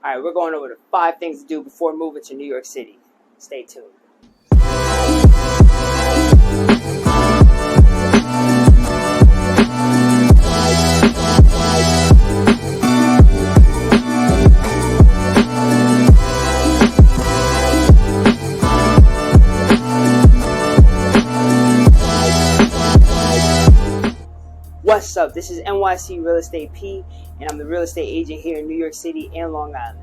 All right, we're going over the 5 things to do before moving to New York City. Stay tuned. What's up? This is NYC Real Estate P, and I'm the real estate agent here in New York City and Long Island.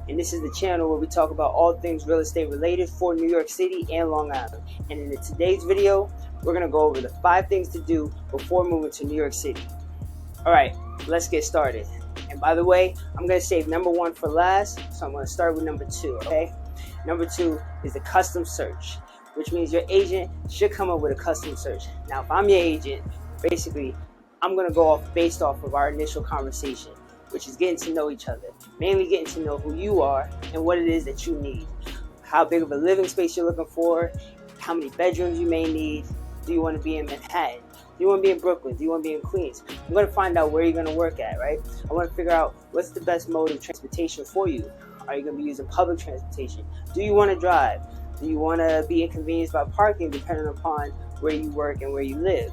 And this is the channel where we talk about all things real estate related for New York City and Long Island. And in today's video, we're going to go over the 5 things to do before moving to New York City. All right, let's get started. And by the way, I'm going to save number 1 for last, so I'm going to start with number 2, okay? Number 2 is the custom search, which means your agent should come up with a custom search. Now, if I'm your agent, basically, I'm going to go based off of our initial conversation, which is getting to know each other, mainly getting to know who you are and what it is that you need, how big of a living space you're looking for, how many bedrooms you may need. Do you want to be in Manhattan? Do you want to be in Brooklyn? Do you want to be in Queens? I'm going to find out where you're going to work at, right? I want to figure out what's the best mode of transportation for you. Are you going to be using public transportation? Do you want to drive? Do you want to be inconvenienced by parking depending upon where you work and where you live?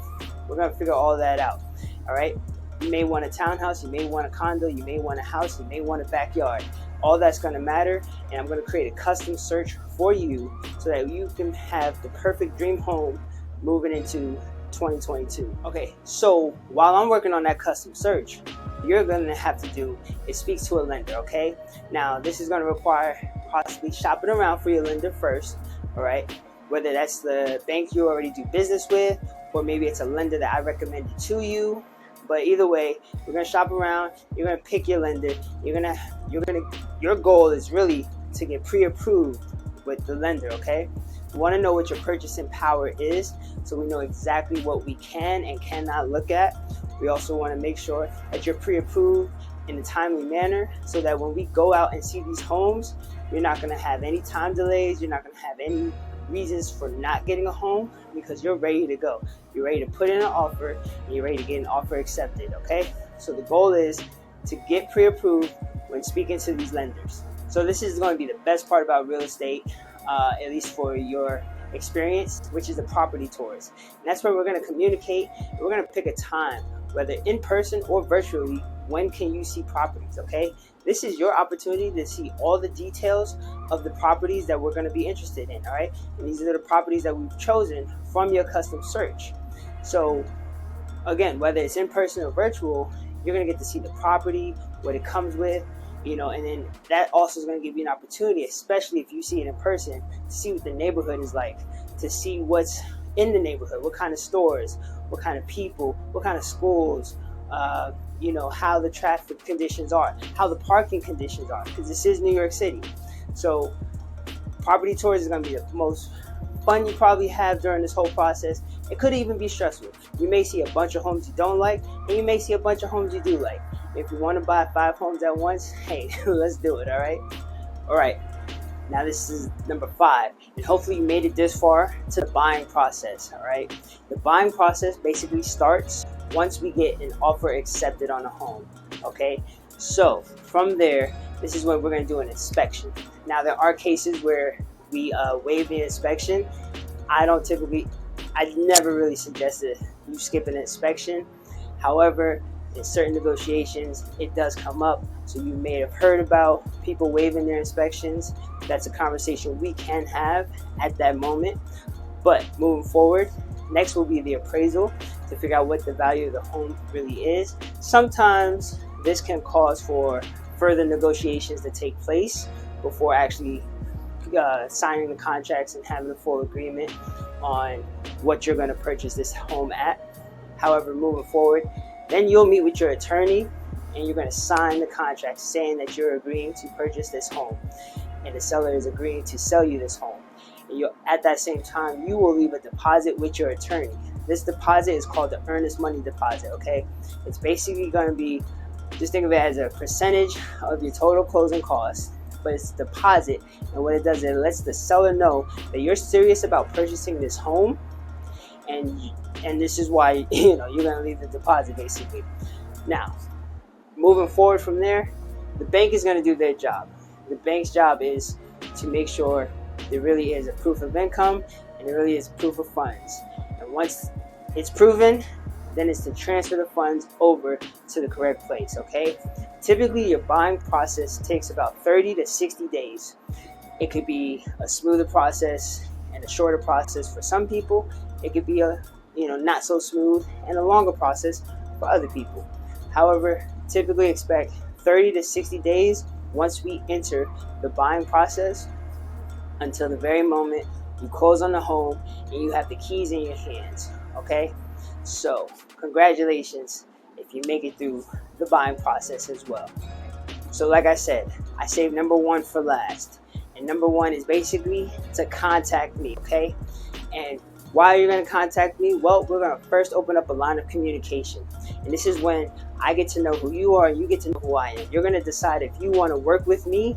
We're going to figure all that out. All right. You may want a townhouse. You may want a condo. You may want a house. You may want a backyard. All that's going to matter. And I'm going to create a custom search for you so that you can have the perfect dream home moving into 2022. Okay. So while I'm working on that custom search, you're going to have to do is speak to a lender. Okay. Now, this is going to require possibly shopping around for your lender first. All right. Whether that's the bank you already do business with, or maybe it's a lender that I recommended to you. But either way, you're gonna shop around. You're gonna pick your lender. Your goal is really to get pre-approved with the lender. Okay, we want to know what your purchasing power is, so we know exactly what we can and cannot look at. We also want to make sure that you're pre-approved in a timely manner, so that when we go out and see these homes, you're not gonna have any time delays. You're not gonna have any reasons for not getting a home, because you're ready to go. You're ready to put in an offer and you're ready to get an offer accepted. Okay, so the goal is to get pre-approved when speaking to these lenders. So this is going to be the best part about real estate, at least for your experience, which is the property tours. And that's where we're going to communicate. We're going to pick a time, whether in person or virtually. When can you see properties? Okay, this is your opportunity to see all the details of the properties that we're going to be interested in. All right, and these are the properties that we've chosen from your custom search. So again, whether it's in person or virtual, you're going to get to see the property, what it comes with, and then that also is going to give you an opportunity, especially if you see it in person, to see what the neighborhood is like, to see what's in the neighborhood, what kind of stores, what kind of people, what kind of schools, how the traffic conditions are, how the parking conditions are, because this is New York City. So property tours is going to be the most fun you probably have during this whole process. It could even be stressful. You may see a bunch of homes you don't like, and you may see a bunch of homes you do like. If you want to buy 5 homes at once, hey, let's do it. All right. Now this is number 5, and hopefully you made it this far to the buying process. All right. The buying process basically starts once we get an offer accepted on a home. Okay. So from there, this is when we're going to do an inspection. Now there are cases where we waive the inspection. I never really suggested you skip an inspection. However, in certain negotiations, it does come up. So you may have heard about people waiving their inspections. That's a conversation we can have at that moment. But moving forward, next will be the appraisal to figure out what the value of the home really is. Sometimes this can cause for further negotiations to take place before actually signing the contracts and having a full agreement on what you're going to purchase this home at. However, moving forward, then you'll meet with your attorney and you're going to sign the contract saying that you're agreeing to purchase this home and the seller is agreeing to sell you this home. And at that same time, you will leave a deposit with your attorney. This deposit is called the earnest money deposit. Okay, it's basically going to be, just think of it as a percentage of your total closing costs, but it's a deposit. And what it does is it lets the seller know that you're serious about purchasing this home, and this is why you're going to leave the deposit basically. Now, moving forward from there, the bank is going to do their job. The bank's job is to make sure there really is a proof of income and there really is proof of funds. And once it's proven, then it's to transfer the funds over to the correct place, okay? Typically, your buying process takes about 30 to 60 days. It could be a smoother process and a shorter process for some people. It could be a not so smooth and a longer process for other people. However, typically expect 30 to 60 days once we enter the buying process until the very moment you close on the home and you have the keys in your hands, okay? So, congratulations if you make it through the buying process as well. So like I said, I saved number one for last. And number one is basically to contact me, okay? And why are you going to contact me? Well, we're going to first open up a line of communication. And this is when I get to know who you are and you get to know who I am. You're going to decide if you want to work with me.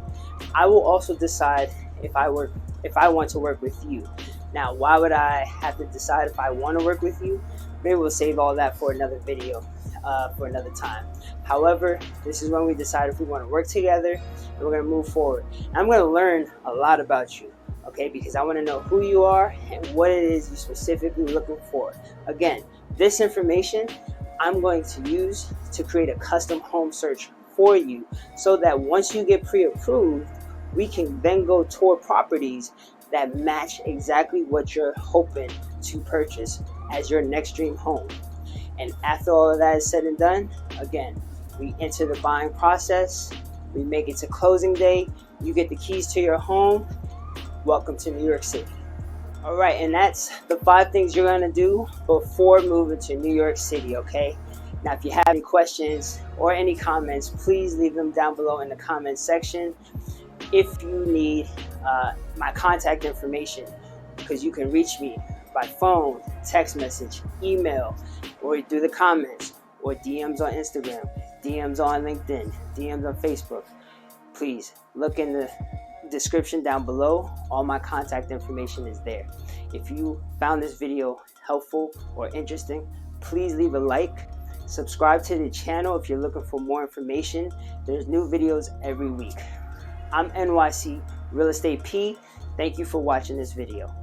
I will also decide if I want to work with you. Now, why would I have to decide if I want to work with you? Maybe we'll save all that for another video, for another time. However, this is when we decide if we want to work together and we're going to move forward. And I'm going to learn a lot about you, okay? Because I want to know who you are and what it is you're specifically looking for. Again, this information I'm going to use to create a custom home search for you so that once you get pre-approved, we can then go tour properties that match exactly what you're hoping to purchase as your next dream home. And after all of that is said and done, again, we enter the buying process, we make it to closing day, you get the keys to your home. Welcome to New York City. All right, and that's the 5 things you're gonna do before moving to New York City, okay? Now, if you have any questions or any comments, please leave them down below in the comments section. If you need my contact information, because you can reach me by phone, text message, email, or through the comments, or DMs on Instagram, DMs on LinkedIn, DMs on Facebook, please look in the description down below. All my contact information is there. If you found this video helpful or interesting, please leave a like. Subscribe to the channel if you're looking for more information. There's new videos every week. I'm NYC Real Estate P. Thank you for watching this video.